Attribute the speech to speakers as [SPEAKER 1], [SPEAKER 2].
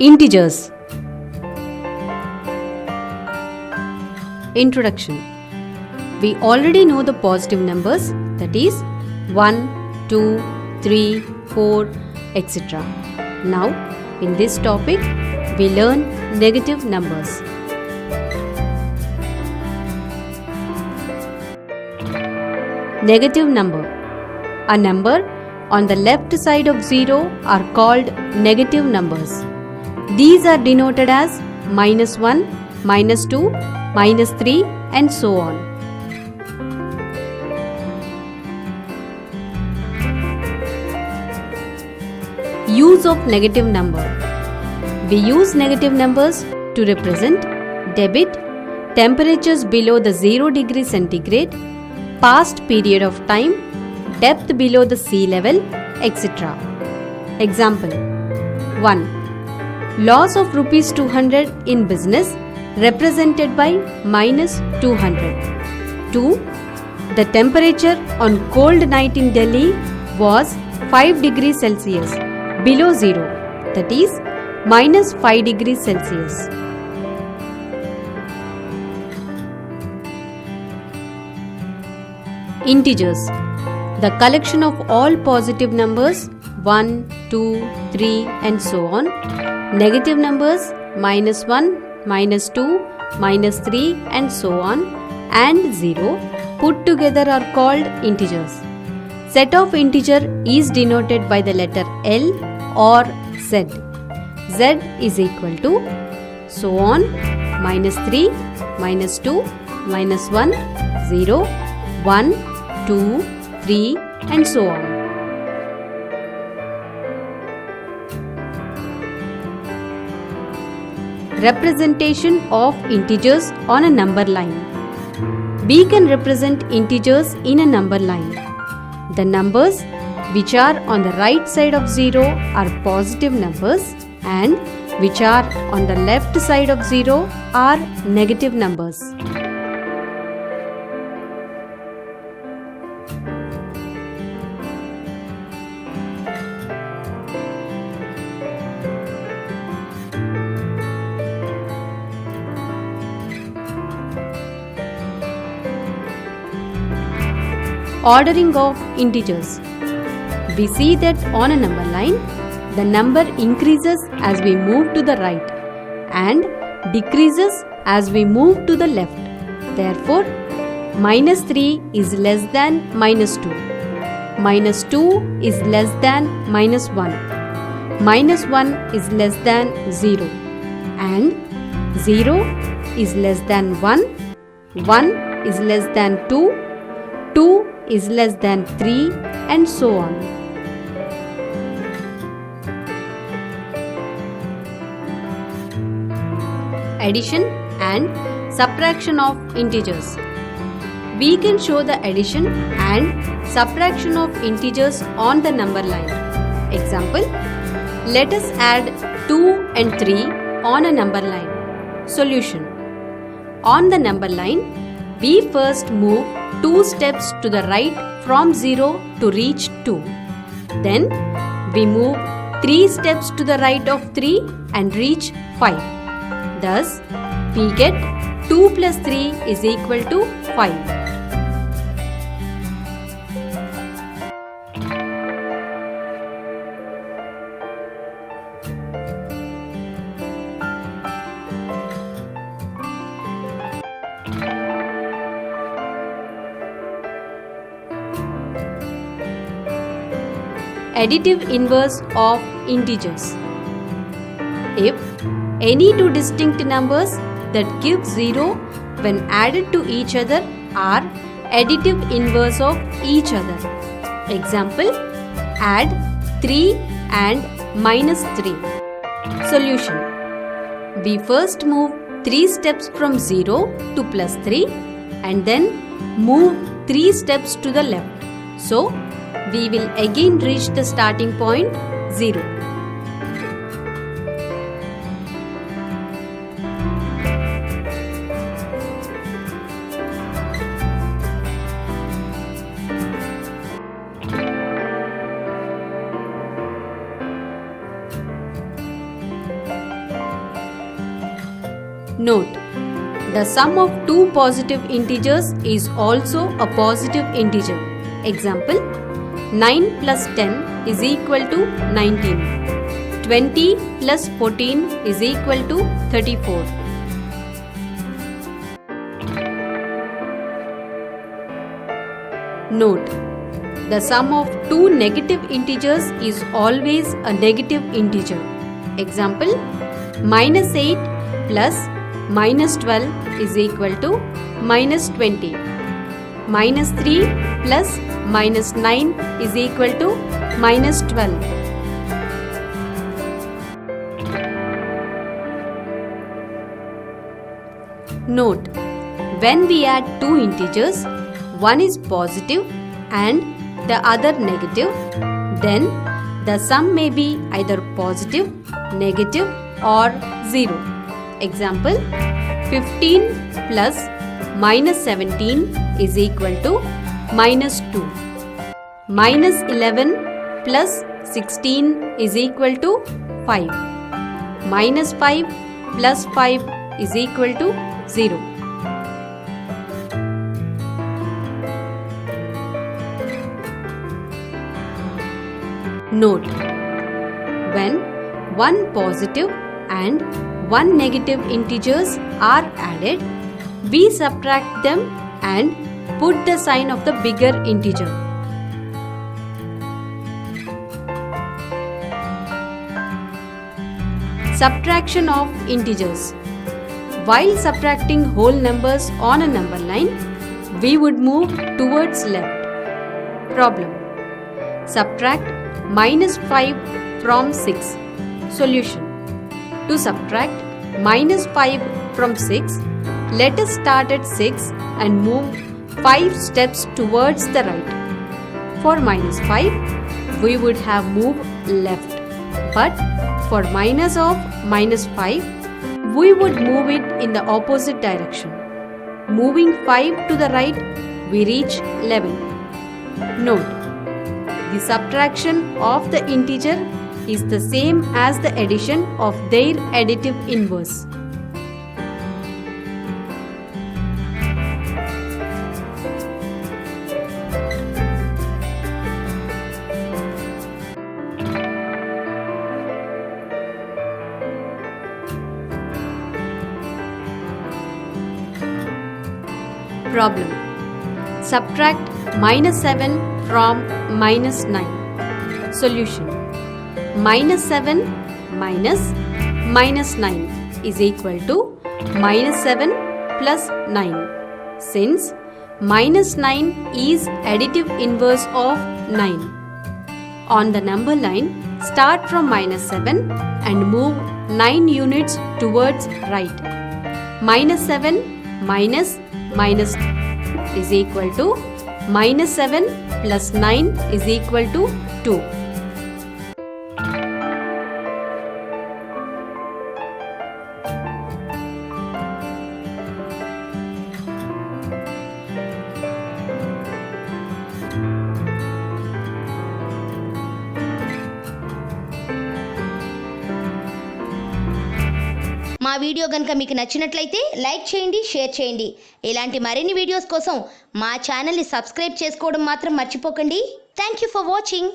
[SPEAKER 1] Integers. Introduction. We already know the positive numbers, that is 1, 2, 3, 4, etc. Now, in this topic, we learn negative numbers. Negative number. A number on the left side of 0 are called negative numbers. These are denoted as -1, -2, -3 and so on. Use of negative number. We use negative numbers to represent debit, temperatures below the 0 degree centigrade, past period of time, depth below the sea level, etc. Example 1. Loss of rupees 200 in business represented by -200. 2. The temperature on cold night in Delhi was 5 degrees Celsius below 0, that is -5 degrees Celsius. Integers. The collection of all positive numbers 1, 2, 3 and so on. Negative numbers -1, -2, -3 and so on and 0 put together are called integers. Set of integer is denoted by the letter L or Z. Z is equal to so on -3, -2, -1, 0, 1, 2, 3 and so on. Representation of integers on a number line. We can represent integers in a number line. The numbers which are on the right side of 0 are positive numbers and which are on the left side of 0 are negative numbers. Ordering of integers. We see that on a number line, the number increases as we move to the right and decreases as we move to the left. Therefore, -3 is less than -2, -2 is less than -1, -1 is less than 0 and 0 is less than 1, 1 is less than 2, 2 is less than 3 and so on. Addition and subtraction of integers. We can show the addition and subtraction of integers on the number line. Example, let us add 2 and 3 on a number line. Solution. On the number line, we first move 2 steps to the right from 0 to reach 2. Then we move 3 steps to the right of 3 and reach 5. Thus, we get 2 plus 3 is equal to 5. Additive inverse of integers. If any two distinct numbers that give 0 when added to each other are additive inverse of each other. Example, add 3 and -3. Solution. We first move 3 steps from 0 to +3 and then move 3 steps to the left. So, we will again reach the starting point 0. Note: the sum of two positive integers is also a positive integer. Example: 9 plus 10 is equal to 19. 20 plus 14 is equal to 34. Note: the sum of two negative integers is always a negative integer. Example: minus 8 plus minus 12 is equal to minus 20. Minus 3 plus minus 9 is equal to minus 12. Note: when we add two integers, one is positive and the other negative, then the sum may be either positive, negative or 0. Example: 15 plus minus 17 is equal to minus 2. Minus 11 plus 16 is equal to 5. Minus 5 plus 5 is equal to 0. Note: when one positive and one negative integers are added, we subtract them and put the sign of the bigger integer. Subtraction of integers. While subtracting whole numbers on a number line, we would move towards left. Problem: subtract minus 5 from 6. Solution: to subtract minus 5 from 6, let us start at 6 and move 5 steps towards the right. For minus 5, we would have moved left, but for minus of minus 5, we would move it in the opposite direction. Moving 5 to the right, we reach 11. Note: the subtraction of the integer is the same as the addition of their additive inverse. Problem: subtract minus 7 from minus 9. Solution: minus 7 minus minus 9 is equal to minus 7 plus 9. Since minus 9 is additive inverse of 9. On the number line, start from minus 7 and move 9 units towards right. Minus 7 minus minus is equal to minus 7 plus 9 is equal to 2.
[SPEAKER 2] మా video గనుక మీకు నచ్చినట్లయితే like చేయండి, share చేయండి. ఇలాంటి మరిన్ని videos కోసం మా ఛానల్ని సబ్స్క్రైబ్ చేసుకోవడం మాత్రం మర్చిపోకండి. Thank you for watching.